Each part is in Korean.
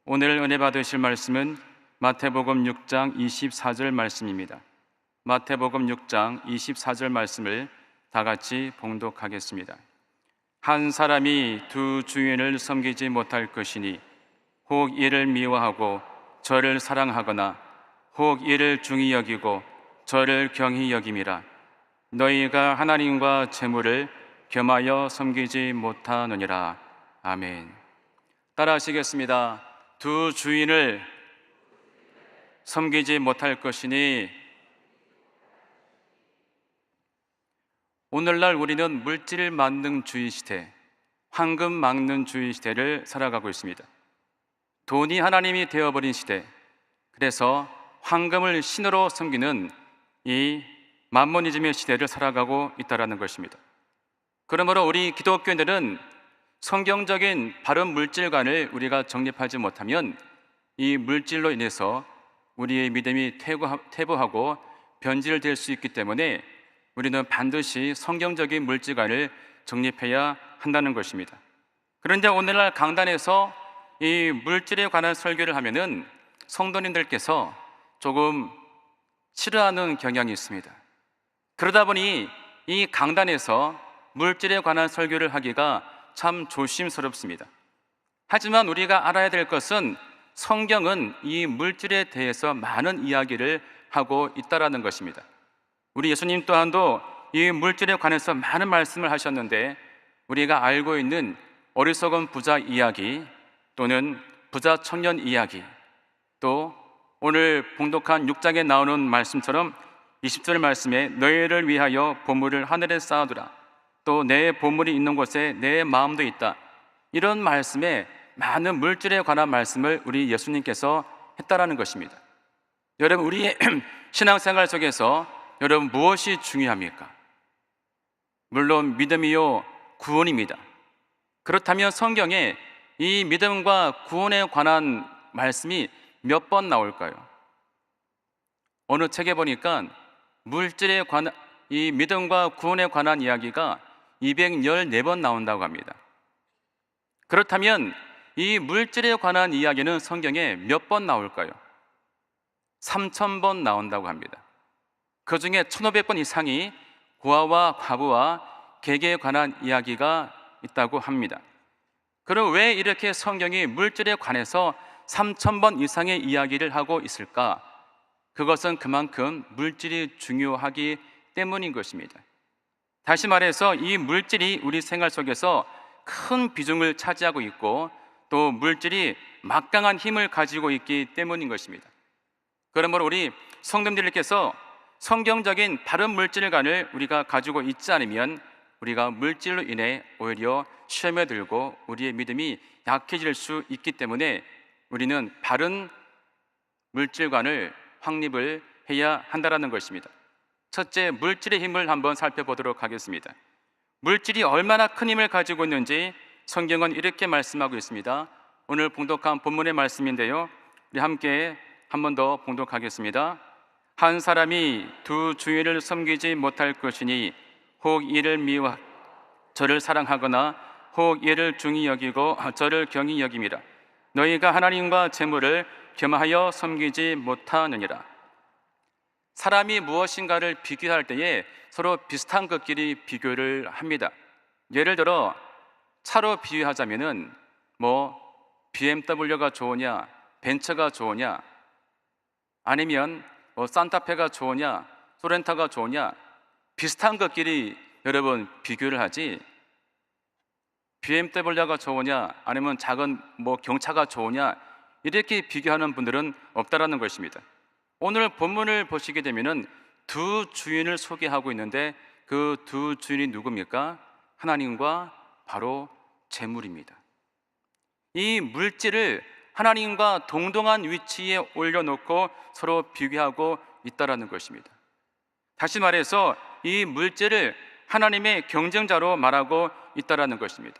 오늘 은혜 받으실 말씀은 마태복음 6장 24절 말씀입니다. 마태복음 6장 24절 말씀을 다 같이 봉독하겠습니다. 한 사람이 두 주인을 섬기지 못할 것이니 혹 이를 미워하고 저를 사랑하거나 혹 이를 중히 여기고 저를 경히 여김이라. 너희가 하나님과 재물을 겸하여 섬기지 못하느니라. 아멘. 따라 하시겠습니다. 두 주인을 섬기지 못할 것이니. 오늘날 우리는 물질 만능주의 시대, 황금 막는주의 시대를 살아가고 있습니다. 돈이 하나님이 되어버린 시대, 그래서 황금을 신으로 섬기는 이 만모니즘의 시대를 살아가고 있다는 것입니다. 그러므로 우리 기독교인들은 성경적인 바른 물질관을 우리가 정립하지 못하면 이 물질로 인해서 우리의 믿음이 퇴보하고 변질될 수 있기 때문에 우리는 반드시 성경적인 물질관을 정립해야 한다는 것입니다. 그런데 오늘날 강단에서 이 물질에 관한 설교를 하면은 성도님들께서 조금 싫어하는 경향이 있습니다. 그러다 보니 이 강단에서 물질에 관한 설교를 하기가 참 조심스럽습니다. 하지만 우리가 알아야 될 것은 성경은 이 물질에 대해서 많은 이야기를 하고 있다는 것입니다. 우리 예수님 또한도 이 물질에 관해서 많은 말씀을 하셨는데, 우리가 알고 있는 어리석은 부자 이야기 또는 부자 청년 이야기, 또 오늘 봉독한 6장에 나오는 말씀처럼 20절 말씀에 너희를 위하여 보물을 하늘에 쌓아두라, 또 내 보물이 있는 곳에 내 마음도 있다, 이런 말씀에 많은 물질에 관한 말씀을 우리 예수님께서 했다라는 것입니다. 여러분, 우리의 신앙생활 속에서 여러분 무엇이 중요합니까? 물론 믿음이요 구원입니다. 그렇다면 성경에 이 믿음과 구원에 관한 말씀이 몇 번 나올까요? 어느 책에 보니까 물질에 관한, 이 믿음과 구원에 관한 이야기가 214번 나온다고 합니다. 그렇다면 이 물질에 관한 이야기는 성경에 몇 번 나올까요? 3000번 나온다고 합니다. 그 중에 1500번 이상이 고아와 과부와 계계에 관한 이야기가 있다고 합니다. 그럼 왜 이렇게 성경이 물질에 관해서 3000번 이상의 이야기를 하고 있을까? 그것은 그만큼 물질이 중요하기 때문인 것입니다. 다시 말해서 이 물질이 우리 생활 속에서 큰 비중을 차지하고 있고, 또 물질이 막강한 힘을 가지고 있기 때문인 것입니다. 그러므로 우리 성도님들께서 성경적인 바른 물질관을 우리가 가지고 있지 않으면 우리가 물질로 인해 오히려 시험에 들고 우리의 믿음이 약해질 수 있기 때문에 우리는 바른 물질관을 확립을 해야 한다는 것입니다. 첫째, 물질의 힘을 한번 살펴보도록 하겠습니다. 물질이 얼마나 큰 힘을 가지고 있는지 성경은 이렇게 말씀하고 있습니다. 오늘 봉독한 본문의 말씀인데요, 우리 함께 한 번 더 봉독하겠습니다. 한 사람이 두 주인을 섬기지 못할 것이니 혹 이를 미워 저를 사랑하거나 혹 이를 중히 여기고 저를 경히 여김이라. 너희가 하나님과 재물을 겸하여 섬기지 못하느니라. 사람이 무엇인가를 비교할 때에 서로 비슷한 것끼리 비교를 합니다. 예를 들어 차로 비유하자면은 BMW가 좋으냐, 벤츠가 좋으냐, 아니면 산타페가 좋으냐, 소렌타가 좋으냐, 비슷한 것끼리 여러분 비교를 하지, BMW가 좋으냐 아니면 작은 경차가 좋으냐 이렇게 비교하는 분들은 없다라는 것입니다. 오늘 본문을 보시게 되면은 두 주인을 소개하고 있는데 그 두 주인이 누굽니까? 하나님과 바로 재물입니다. 이 물질을 하나님과 동등한 위치에 올려놓고 서로 비교하고 있다라는 것입니다. 다시 말해서 이 물질을 하나님의 경쟁자로 말하고 있다라는 것입니다.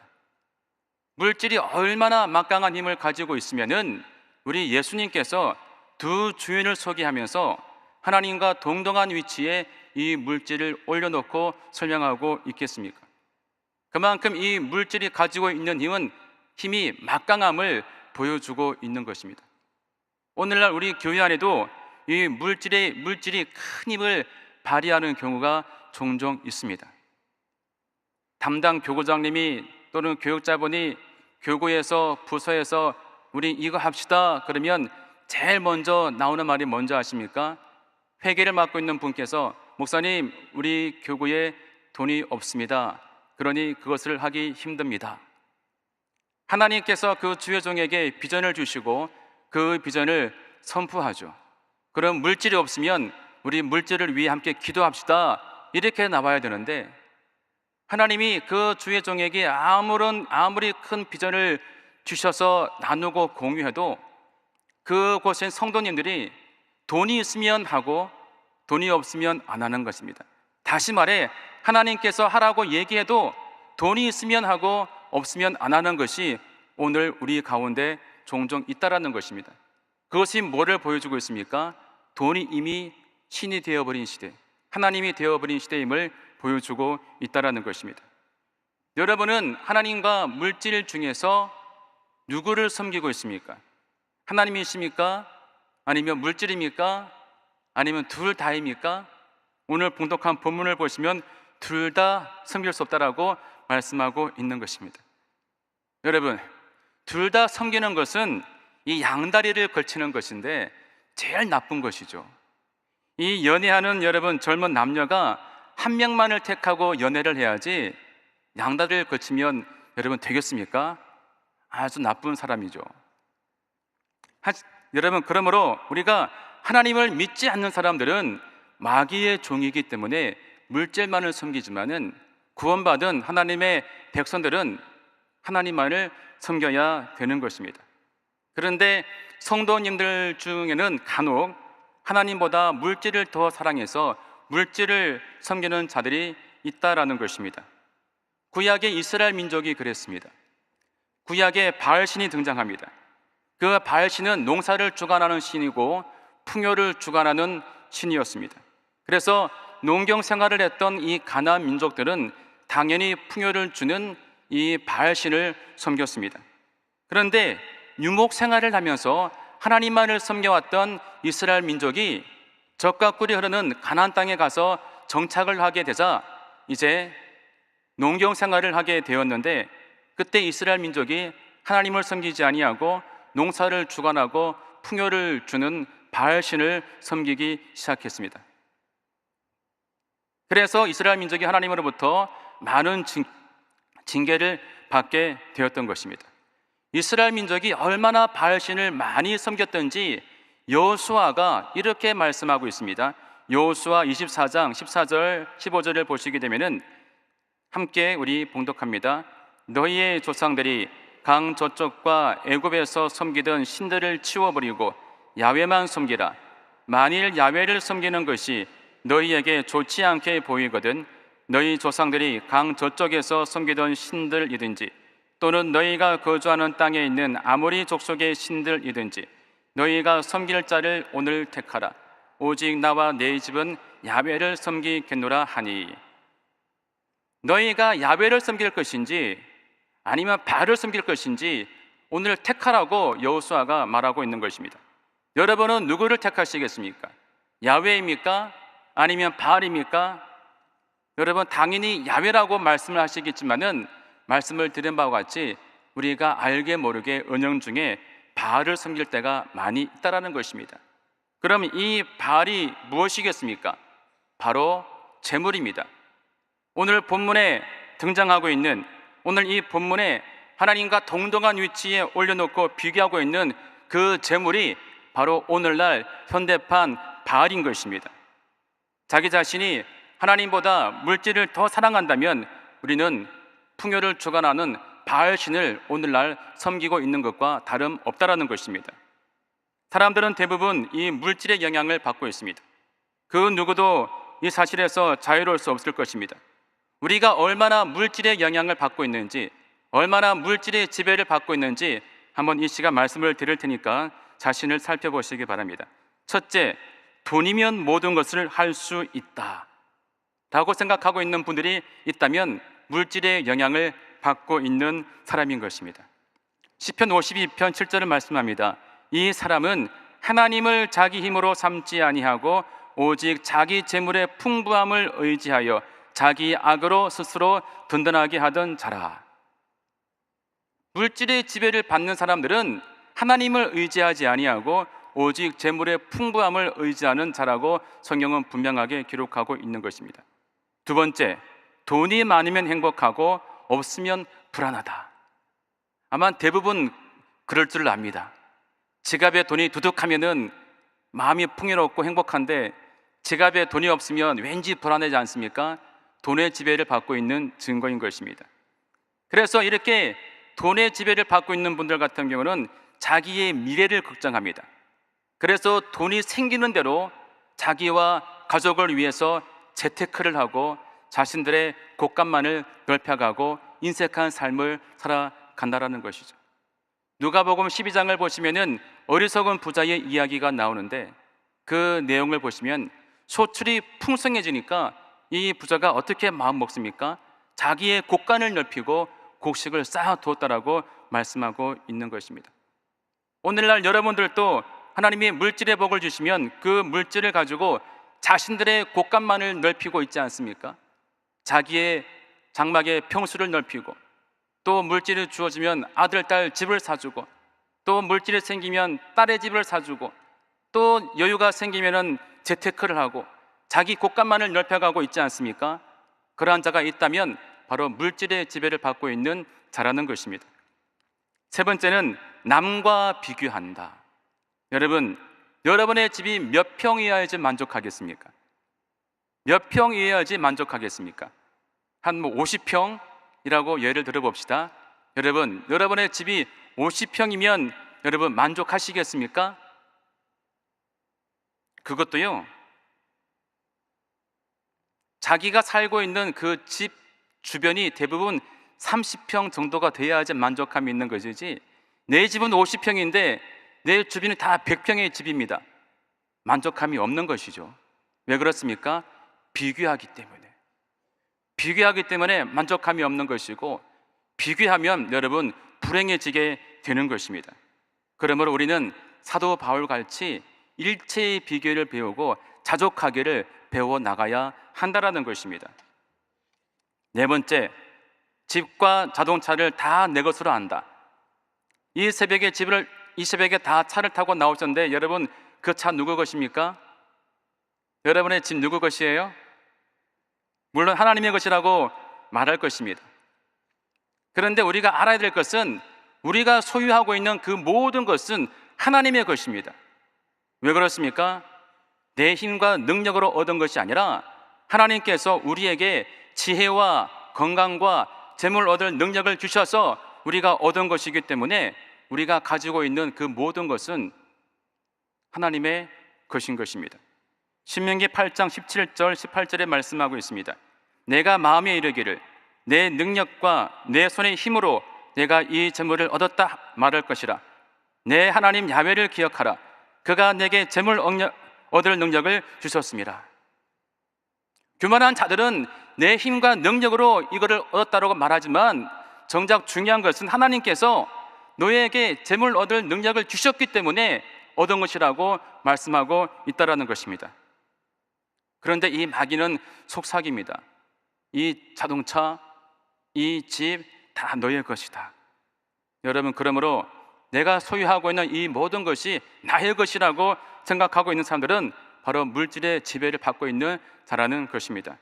물질이 얼마나 막강한 힘을 가지고 있으면은 우리 예수님께서 두 주인을 소개하면서 하나님과 동등한 위치에 이 물질을 올려놓고 설명하고 있겠습니까? 그만큼 이 물질이 가지고 있는 힘이 막강함을 보여주고 있는 것입니다. 오늘날 우리 교회 안에도 이 물질이 큰 힘을 발휘하는 경우가 종종 있습니다. 담당 교구장님이 또는 교육자분이 교구에서 부서에서 우리 이거 합시다 그러면 제일 먼저 나오는 말이 뭔지 아십니까? 회계를 맡고 있는 분께서 목사님, 우리 교구에 돈이 없습니다. 그러니 그것을 하기 힘듭니다. 하나님께서 그 주의 종에게 비전을 주시고 그 비전을 선포하죠. 그럼 물질이 없으면 우리 물질을 위해 함께 기도합시다, 이렇게 나와야 되는데, 하나님이 그 주의 종에게 아무리 큰 비전을 주셔서 나누고 공유해도 그곳엔 성도님들이 돈이 있으면 하고 돈이 없으면 안 하는 것입니다. 다시 말해, 하나님께서 하라고 얘기해도 돈이 있으면 하고 없으면 안 하는 것이 오늘 우리 가운데 종종 있다라는 것입니다. 그것이 뭐를 보여주고 있습니까? 돈이 이미 신이 되어버린 시대, 하나님이 되어버린 시대임을 보여주고 있다라는 것입니다. 여러분은 하나님과 물질 중에서 누구를 섬기고 있습니까? 하나님이십니까? 아니면 물질입니까? 아니면 둘 다입니까? 오늘 봉독한 본문을 보시면 둘 다 섬길 수 없다라고 말씀하고 있는 것입니다. 여러분, 둘 다 섬기는 것은 이 양다리를 걸치는 것인데 제일 나쁜 것이죠. 이 연애하는 여러분 젊은 남녀가 한 명만을 택하고 연애를 해야지 양다리를 걸치면 여러분 되겠습니까? 아주 나쁜 사람이죠. 여러분, 그러므로 우리가 하나님을 믿지 않는 사람들은 마귀의 종이기 때문에 물질만을 섬기지만은 구원받은 하나님의 백성들은 하나님만을 섬겨야 되는 것입니다. 그런데 성도님들 중에는 간혹 하나님보다 물질을 더 사랑해서 물질을 섬기는 자들이 있다라는 것입니다. 구약의 이스라엘 민족이 그랬습니다. 구약에 바알신이 등장합니다. 그 바알신은 농사를 주관하는 신이고 풍요를 주관하는 신이었습니다. 그래서 농경 생활을 했던 이 가나안 민족들은 당연히 풍요를 주는 이 바알신을 섬겼습니다. 그런데 유목 생활을 하면서 하나님만을 섬겨왔던 이스라엘 민족이 젖과 꿀이 흐르는 가나안 땅에 가서 정착을 하게 되자 이제 농경 생활을 하게 되었는데, 그때 이스라엘 민족이 하나님을 섬기지 아니하고 농사를 주관하고 풍요를 주는 바알신을 섬기기 시작했습니다. 그래서 이스라엘 민족이 하나님으로부터 많은 징계를 받게 되었던 것입니다. 이스라엘 민족이 얼마나 바알신을 많이 섬겼던지 여호수아가 이렇게 말씀하고 있습니다. 여호수아 24장 14절 15절을 보시게 되면은 함께 우리 봉독합니다. 너희의 조상들이 강 저쪽과 애굽에서 섬기던 신들을 치워버리고 야훼만 섬기라. 만일 야훼를 섬기는 것이 너희에게 좋지 않게 보이거든 너희 조상들이 강 저쪽에서 섬기던 신들이든지 또는 너희가 거주하는 땅에 있는 아모리 족속의 신들이든지 너희가 섬길 자를 오늘 택하라. 오직 나와 내 집은 야훼를 섬기겠노라 하니. 너희가 야훼를 섬길 것인지 아니면 바알을 섬길 것인지 오늘 택하라고 여호수아가 말하고 있는 것입니다. 여러분은 누구를 택하시겠습니까? 야훼입니까? 아니면 바알입니까? 여러분, 당연히 야훼라고 말씀을 하시겠지만은 말씀을 드린 바와 같이 우리가 알게 모르게 은연중에 바알을 섬길 때가 많이 있다라는 것입니다. 그럼 이 바알이 무엇이겠습니까? 바로 재물입니다. 오늘 본문에 등장하고 있는, 오늘 이 본문에 하나님과 동등한 위치에 올려놓고 비교하고 있는 그 재물이 바로 오늘날 현대판 바알인 것입니다. 자기 자신이 하나님보다 물질을 더 사랑한다면 우리는 풍요를 주관하는 바알신을 오늘날 섬기고 있는 것과 다름없다라는 것입니다. 사람들은 대부분 이 물질의 영향을 받고 있습니다. 그 누구도 이 사실에서 자유로울 수 없을 것입니다. 우리가 얼마나 물질의 영향을 받고 있는지, 얼마나 물질의 지배를 받고 있는지 한번 이 시간 말씀을 드릴 테니까 자신을 살펴보시기 바랍니다. 첫째, 돈이면 모든 것을 할 수 있다 라고 생각하고 있는 분들이 있다면 물질의 영향을 받고 있는 사람인 것입니다. 시편 52편 7절을 말씀합니다. 이 사람은 하나님을 자기 힘으로 삼지 아니하고 오직 자기 재물의 풍부함을 의지하여 자기 악으로 스스로 든든하게 하던 자라. 물질의 지배를 받는 사람들은 하나님을 의지하지 아니하고 오직 재물의 풍부함을 의지하는 자라고 성경은 분명하게 기록하고 있는 것입니다. 두 번째, 돈이 많으면 행복하고 없으면 불안하다. 아마 대부분 그럴 줄 압니다. 지갑에 돈이 두둑하면은 마음이 풍요롭고 행복한데 지갑에 돈이 없으면 왠지 불안하지 않습니까? 돈의 지배를 받고 있는 증거인 것입니다. 그래서 이렇게 돈의 지배를 받고 있는 분들 같은 경우는 자기의 미래를 걱정합니다. 그래서 돈이 생기는 대로 자기와 가족을 위해서 재테크를 하고 자신들의 곳간만을 넓혀가고 인색한 삶을 살아간다라는 것이죠. 누가복음 12장을 보시면은 어리석은 부자의 이야기가 나오는데 그 내용을 보시면 소출이 풍성해지니까 이 부자가 어떻게 마음 먹습니까? 자기의 곳간을 넓히고 곡식을 쌓아두었다라고 말씀하고 있는 것입니다. 오늘날 여러분들도 하나님이 물질의 복을 주시면 그 물질을 가지고 자신들의 곳간만을 넓히고 있지 않습니까? 자기의 장막의 평수를 넓히고 또 물질이 주어지면 아들, 딸 집을 사주고 또 물질이 생기면 딸의 집을 사주고 또 여유가 생기면 재테크를 하고 자기 곳간만을 넓혀가고 있지 않습니까? 그러한 자가 있다면 바로 물질의 지배를 받고 있는 자라는 것입니다. 세 번째는 남과 비교한다. 여러분, 여러분의 집이 몇 평이어야지 만족하겠습니까? 몇 평이어야지 만족하겠습니까? 한 50평이라고 예를 들어봅시다. 여러분, 여러분의 집이 50평이면 여러분 만족하시겠습니까? 그것도요, 자기가 살고 있는 그 집 주변이 대부분 30평 정도가 돼야지 만족감이 있는 것이지, 내 집은 50평인데 내 주변이 다 100평의 집입니다. 만족감이 없는 것이죠. 왜 그렇습니까? 비교하기 때문에 만족감이 없는 것이고, 비교하면 여러분 불행해지게 되는 것입니다. 그러므로 우리는 사도 바울같이 일체의 비교를 배우고 자족하기를 배워 나가야 한다라는 것입니다. 네 번째, 집과 자동차를 다 내 것으로 한다. 이 새벽에 다 차를 타고 나오셨는데 여러분, 그 차 누구 것입니까? 여러분의 집 누구 것이에요? 물론 하나님의 것이라고 말할 것입니다. 그런데 우리가 알아야 될 것은 우리가 소유하고 있는 그 모든 것은 하나님의 것입니다. 왜 그렇습니까? 내 힘과 능력으로 얻은 것이 아니라 하나님께서 우리에게 지혜와 건강과 재물 얻을 능력을 주셔서 우리가 얻은 것이기 때문에 우리가 가지고 있는 그 모든 것은 하나님의 것인 것입니다. 신명기 8장 17절 18절에 말씀하고 있습니다. 내가 마음에 이르기를 내 능력과 내 손의 힘으로 내가 이 재물을 얻었다 말할 것이라. 내 하나님 야훼를 기억하라. 그가 내게 재물 얻을 능력을 주셨습니다. 교만한 자들은 내 힘과 능력으로 이거를 얻었다고 말하지만 정작 중요한 것은 하나님께서 너에게 재물 얻을 능력을 주셨기 때문에 얻은 것이라고 말씀하고 있다라는 것입니다. 그런데 이 마귀는 속삭입니다. 이 자동차, 이 집 다 너의 것이다. 여러분, 그러므로 내가 소유하고 있는 이 모든 것이 나의 것이라고 생각하고 있는 사람들은 바로 물질의 지배를 받고 있는 자라는 것입니다.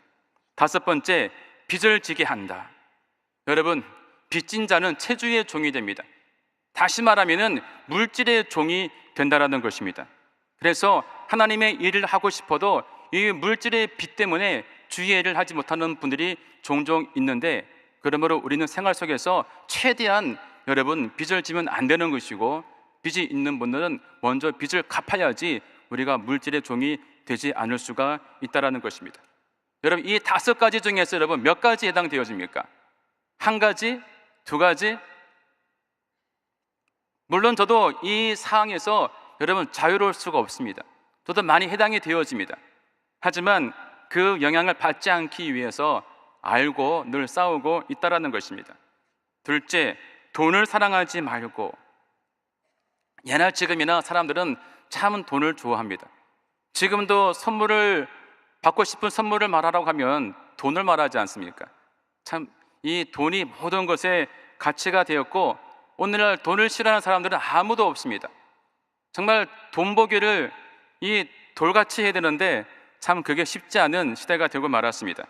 다섯 번째, 빚을 지게 한다. 여러분, 빚진 자는 체주의 종이 됩니다. 다시 말하면 물질의 종이 된다라는 것입니다. 그래서 하나님의 일을 하고 싶어도 이 물질의 빚 때문에 주의 일을 하지 못하는 분들이 종종 있는데, 그러므로 우리는 생활 속에서 최대한 여러분 빚을 지면 안 되는 것이고, 빚이 있는 분들은 먼저 빚을 갚아야지 우리가 물질의 종이 되지 않을 수가 있다라는 것입니다. 여러분, 이 다섯 가지 중에서 여러분 몇 가지 해당되어집니까? 한 가지? 두 가지? 물론 저도 이 사항에서 여러분 자유로울 수가 없습니다. 저도 많이 해당이 되어집니다. 하지만 그 영향을 받지 않기 위해서 알고 늘 싸우고 있다라는 것입니다. 둘째, 돈을 사랑하지 말고, 예나 지금이나 사람들은 참 돈을 좋아합니다. 지금도 선물을 받고 싶은 선물을 말하라고 하면 돈을 말하지 않습니까? 참 이 돈이 모든 것에 가치가 되었고, 오늘날 돈을 싫어하는 사람들은 아무도 없습니다. 정말 돈 보기를 이 돌같이 해야 되는데 참 그게 쉽지 않은 시대가 되고 말았습니다.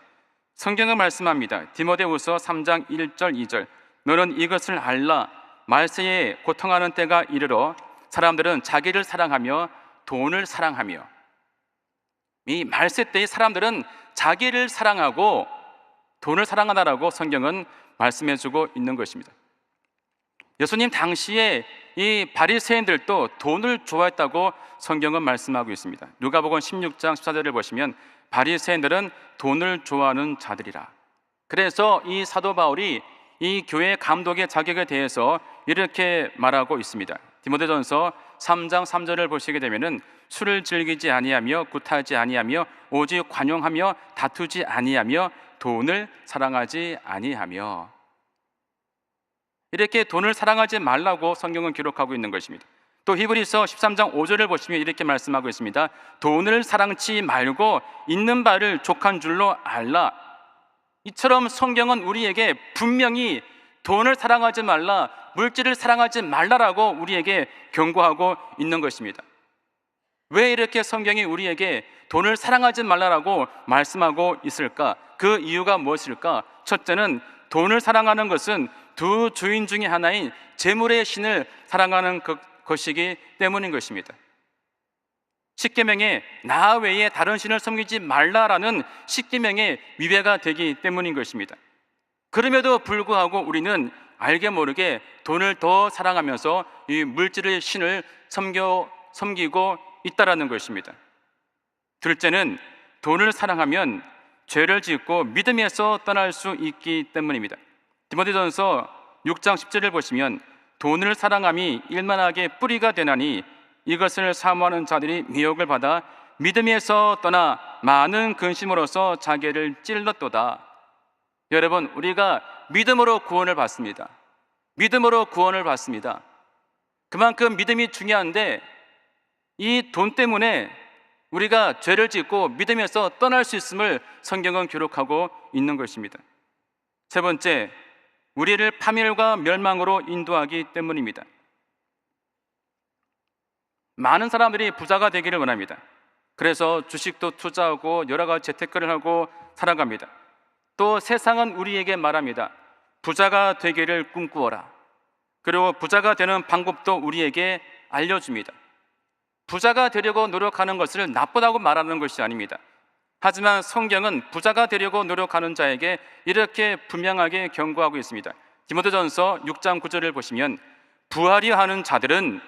성경은 말씀합니다. 디모데후서 3장 1절 2절, 너는 이것을 알라. 말세에 고통하는 때가 이르러 사람들은 자기를 사랑하며 돈을 사랑하며. 이 말세 때의 사람들은 자기를 사랑하고 돈을 사랑하다라고 성경은 말씀해주고 있는 것입니다. 예수님 당시에 이 바리새인들도 돈을 좋아했다고 성경은 말씀하고 있습니다. 누가복음 16장 14절을 보시면 바리새인들은 돈을 좋아하는 자들이라. 그래서 이 사도 바울이 이 교회 감독의 자격에 대해서 이렇게 말하고 있습니다. 디모데전서 3장 3절을 보시게 되면은 술을 즐기지 아니하며 굿하지 아니하며 오직 관용하며 다투지 아니하며 돈을 사랑하지 아니하며. 이렇게 돈을 사랑하지 말라고 성경은 기록하고 있는 것입니다. 또 히브리서 13장 5절을 보시면 이렇게 말씀하고 있습니다. 돈을 사랑치 말고 있는 바를 족한 줄로 알라. 이처럼 성경은 우리에게 분명히 돈을 사랑하지 말라, 물질을 사랑하지 말라라고 우리에게 경고하고 있는 것입니다. 왜 이렇게 성경이 우리에게 돈을 사랑하지 말라라고 말씀하고 있을까? 그 이유가 무엇일까? 첫째는 돈을 사랑하는 것은 두 주인 중에 하나인 재물의 신을 사랑하는 것이기 때문인 것입니다. 십계명에 나 외에 다른 신을 섬기지 말라라는 십계명의 위배가 되기 때문인 것입니다. 그럼에도 불구하고 우리는 알게 모르게 돈을 더 사랑하면서 이 물질의 신을 섬기고 있다라는 것입니다. 둘째는 돈을 사랑하면 죄를 짓고 믿음에서 떠날 수 있기 때문입니다. 디모데전서 6장 10절을 보시면 돈을 사랑함이 일만하게 뿌리가 되나니 이것을 사모하는 자들이 미혹을 받아 믿음에서 떠나 많은 근심으로서 자기를 찔렀도다. 여러분, 우리가 믿음으로 구원을 받습니다. 믿음으로 구원을 받습니다. 그만큼 믿음이 중요한데 이 돈 때문에 우리가 죄를 짓고 믿음에서 떠날 수 있음을 성경은 기록하고 있는 것입니다. 세 번째, 우리를 파멸과 멸망으로 인도하기 때문입니다. 많은 사람들이 부자가 되기를 원합니다. 그래서 주식도 투자하고 여러 가지 재테크를 하고 살아갑니다. 또 세상은 우리에게 말합니다. 부자가 되기를 꿈꾸어라. 그리고 부자가 되는 방법도 우리에게 알려줍니다. 부자가 되려고 노력하는 것을 나쁘다고 말하는 것이 아닙니다. 하지만 성경은 부자가 되려고 노력하는 자에게 이렇게 분명하게 경고하고 있습니다. 디모데전서 6장 9절을 보시면 부하려 하는 자들은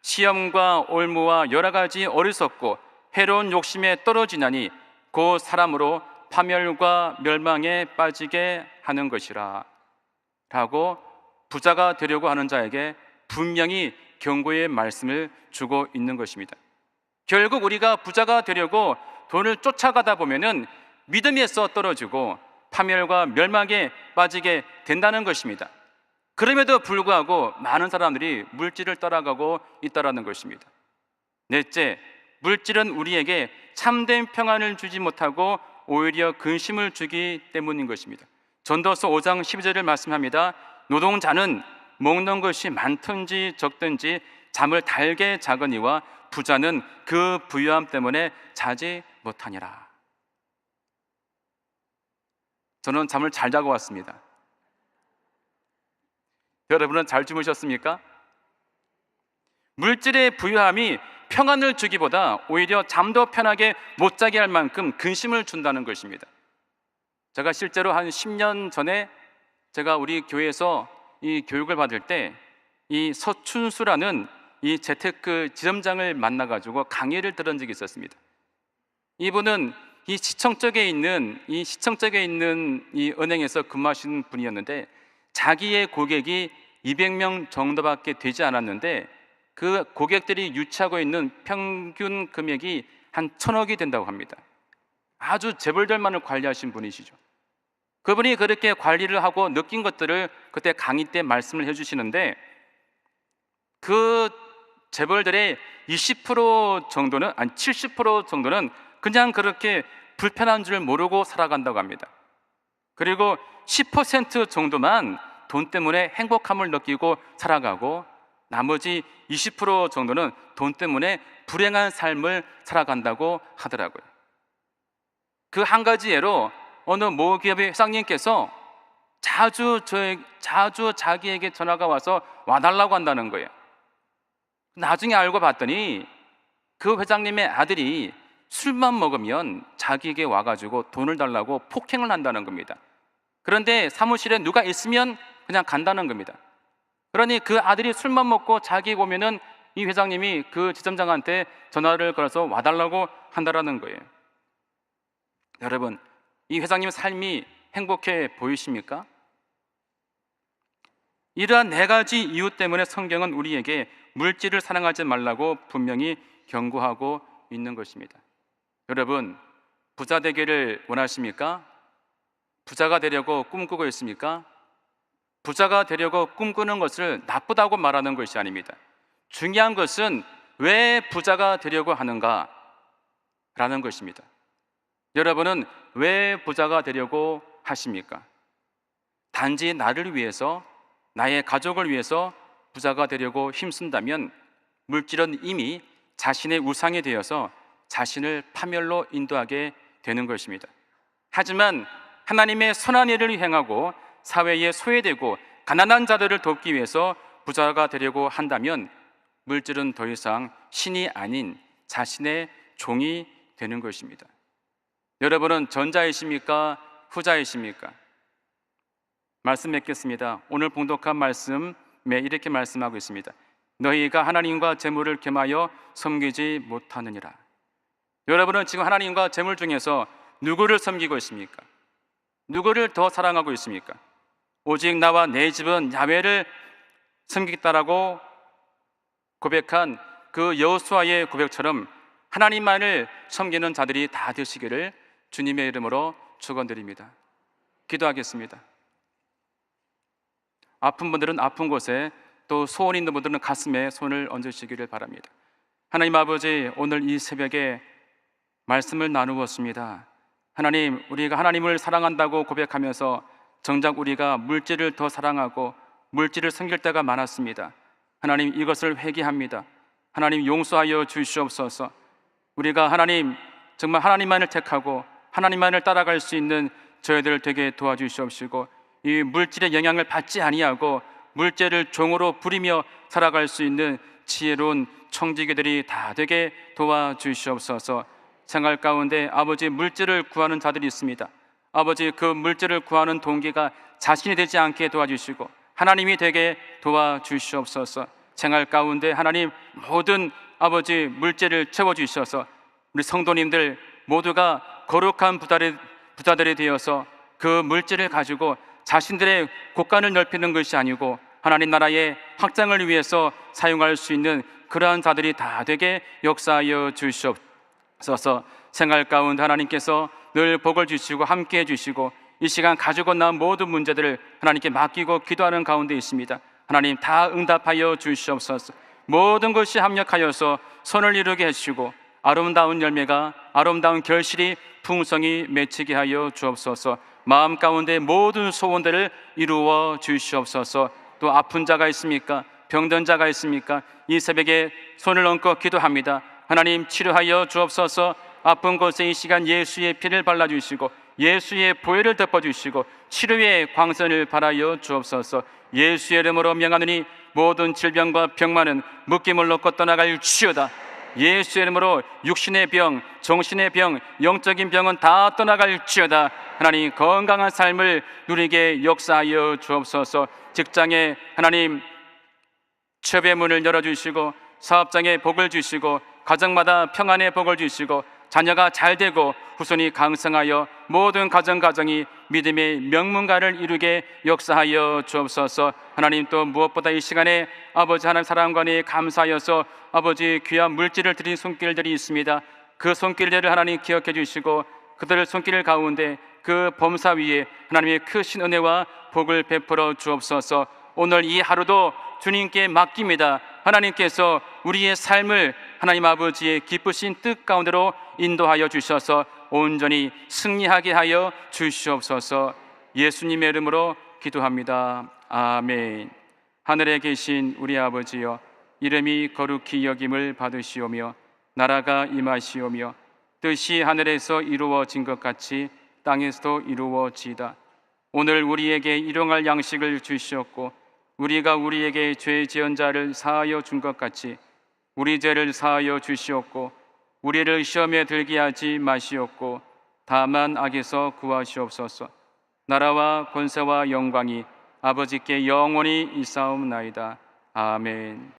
시험과 올무와 여러 가지 어리석고 해로운 욕심에 떨어지나니 그 사람으로 파멸과 멸망에 빠지게 하는 것이라 라고 부자가 되려고 하는 자에게 분명히 경고의 말씀을 주고 있는 것입니다. 결국 우리가 부자가 되려고 돈을 쫓아가다 보면은 믿음에서 떨어지고 파멸과 멸망에 빠지게 된다는 것입니다. 그럼에도 불구하고 많은 사람들이 물질을 따라가고 있다는 것입니다. 넷째, 물질은 우리에게 참된 평안을 주지 못하고 오히려 근심을 주기 때문인 것입니다. 전도서 5장 12절을 말씀합니다. 노동자는 먹는 것이 많든지 적든지 잠을 달게 자거니와 부자는 그 부유함 때문에 자지 못하니라. 저는 잠을 잘 자고 왔습니다. 여러분은 잘 주무셨습니까? 물질의 부유함이 평안을 주기보다 오히려 잠도 편하게 못 자게 할 만큼 근심을 준다는 것입니다. 제가 실제로 한 10년 전에 제가 우리 교회에서 이 교육을 받을 때 이 서춘수라는 이 재테크 지점장을 만나가지고 강의를 들은 적이 있었습니다. 이분은 이 시청 쪽에 있는 이 은행에서 근무하시는 분이었는데 자기의 고객이 200명 정도밖에 되지 않았는데 그 고객들이 유치하고 있는 평균 금액이 한 1,000억이 된다고 합니다. 아주 재벌들만을 관리하신 분이시죠. 그분이 그렇게 관리를 하고 느낀 것들을 그때 강의 때 말씀을 해주시는데, 그 재벌들의 20% 정도는, 아니 70% 정도는 그냥 그렇게 불편한 줄 모르고 살아간다고 합니다. 그리고 10% 정도만 돈 때문에 행복함을 느끼고 살아가고, 나머지 20% 정도는 돈 때문에 불행한 삶을 살아간다고 하더라고요. 그 한 가지 예로 어느 모 기업의 회장님께서 자주 자기에게 전화가 와서 와달라고 한다는 거예요. 나중에 알고 봤더니 그 회장님의 아들이 술만 먹으면 자기에게 와가지고 돈을 달라고 폭행을 한다는 겁니다. 그런데 사무실에 누가 있으면 그냥 간다는 겁니다. 그러니 그 아들이 술만 먹고 자기에게 오면은 이 회장님이 그 지점장한테 전화를 걸어서 와달라고 한다라는 거예요. 여러분, 이 회장님의 삶이 행복해 보이십니까? 이러한 네 가지 이유 때문에 성경은 우리에게 물질을 사랑하지 말라고 분명히 경고하고 있는 것입니다. 여러분, 부자 되기를 원하십니까? 부자가 되려고 꿈꾸고 있습니까? 부자가 되려고 꿈꾸는 것을 나쁘다고 말하는 것이 아닙니다. 중요한 것은 왜 부자가 되려고 하는가 라는 것입니다. 여러분은 왜 부자가 되려고 하십니까? 단지 나를 위해서, 나의 가족을 위해서 부자가 되려고 힘쓴다면 물질은 이미 자신의 우상이 되어서 자신을 파멸로 인도하게 되는 것입니다. 하지만 하나님의 선한 일을 행하고 사회에 소외되고 가난한 자들을 돕기 위해서 부자가 되려고 한다면 물질은 더 이상 신이 아닌 자신의 종이 되는 것입니다. 여러분은 전자이십니까? 후자이십니까? 말씀 맺겠습니다. 오늘 봉독한 말씀에 이렇게 말씀하고 있습니다. 너희가 하나님과 재물을 겸하여 섬기지 못하느니라. 여러분은 지금 하나님과 재물 중에서 누구를 섬기고 있습니까? 누구를 더 사랑하고 있습니까? 오직 나와 내 집은 야훼를 섬기겠다라고 고백한 그 여호수아의 고백처럼 하나님만을 섬기는 자들이 다 되시기를 주님의 이름으로 축원드립니다. 기도하겠습니다. 아픈 분들은 아픈 곳에, 또 소원 있는 분들은 가슴에 손을 얹으시기를 바랍니다. 하나님 아버지, 오늘 이 새벽에 말씀을 나누었습니다. 하나님, 우리가 하나님을 사랑한다고 고백하면서 정작 우리가 물질을 더 사랑하고 물질을 섬길 때가 많았습니다. 하나님, 이것을 회개합니다. 하나님, 용서하여 주시옵소서. 우리가 하나님, 정말 하나님만을 택하고 하나님만을 따라갈 수 있는 저희들 되게 도와주시옵시고, 이 물질의 영향을 받지 아니하고 물질을 종으로 부리며 살아갈 수 있는 지혜로운 청지기들이 다 되게 도와주시옵소서. 생활 가운데 아버지, 물질을 구하는 자들이 있습니다. 아버지, 그 물질을 구하는 동기가 자신이 되지 않게 도와주시고 하나님이 되게 도와주시옵소서. 생활 가운데 하나님, 모든 아버지 물질을 채워주셔서 우리 성도님들 모두가 거룩한 부자들이 되어서 그 물질을 가지고 자신들의 곳간을 넓히는 것이 아니고 하나님 나라의 확장을 위해서 사용할 수 있는 그러한 자들이 다 되게 역사하여 주시옵소서. 생활 가운데 하나님께서 늘 복을 주시고 함께 해주시고 이 시간 가지고 나온 모든 문제들을 하나님께 맡기고 기도하는 가운데 있습니다. 하나님, 다 응답하여 주시옵소서. 모든 것이 합력하여서 선을 이루게 해주시고 아름다운 열매가, 아름다운 결실이 풍성히 맺히게 하여 주옵소서. 마음 가운데 모든 소원들을 이루어 주시옵소서. 또 아픈 자가 있습니까? 병든 자가 있습니까? 이 새벽에 손을 얹고 기도합니다. 하나님, 치료하여 주옵소서. 아픈 곳에 이 시간 예수의 피를 발라주시고 예수의 보혈을 덮어주시고 치료의 광선을 발하여 주옵소서. 예수의 이름으로 명하노니 모든 질병과 병만은 묶임을 놓고 떠나갈 지어다. 예수의 이름으로 육신의 병, 정신의 병, 영적인 병은 다 떠나갈 지어다. 하나님, 건강한 삶을 누리게 역사하여 주옵소서. 직장에 하나님 취업의 문을 열어주시고 사업장에 복을 주시고 가정마다 평안의 복을 주시고 자녀가 잘 되고 후손이 강성하여 모든 가정이 믿음의 명문가를 이루게 역사하여 주옵소서. 하나님, 또 무엇보다 이 시간에 아버지 하나님 사랑관에 감사하여서 아버지 귀한 물질을 드린 손길들이 있습니다. 그 손길들을 하나님 기억해 주시고 그들의 손길 가운데 그 범사 위에 하나님의 크신 은혜와 복을 베풀어 주옵소서. 오늘 이 하루도 주님께 맡깁니다. 하나님께서 우리의 삶을 하나님 아버지의 기쁘신 뜻 가운데로 인도하여 주셔서 온전히 승리하게 하여 주시옵소서. 예수님의 이름으로 기도합니다. 아멘. 하늘에 계신 우리 아버지여, 이름이 거룩히 여김을 받으시오며 나라가 임하시오며 뜻이 하늘에서 이루어진 것 같이 땅에서도 이루어지이다. 오늘 우리에게 일용할 양식을 주시옵고 우리가 우리에게 죄 지은 자를 사하여 준 것 같이 우리 죄를 사하여 주시옵고 우리를 시험에 들게 하지 마시옵고 다만 악에서 구하시옵소서. 나라와 권세와 영광이 아버지께 영원히 있사옵나이다. 아멘.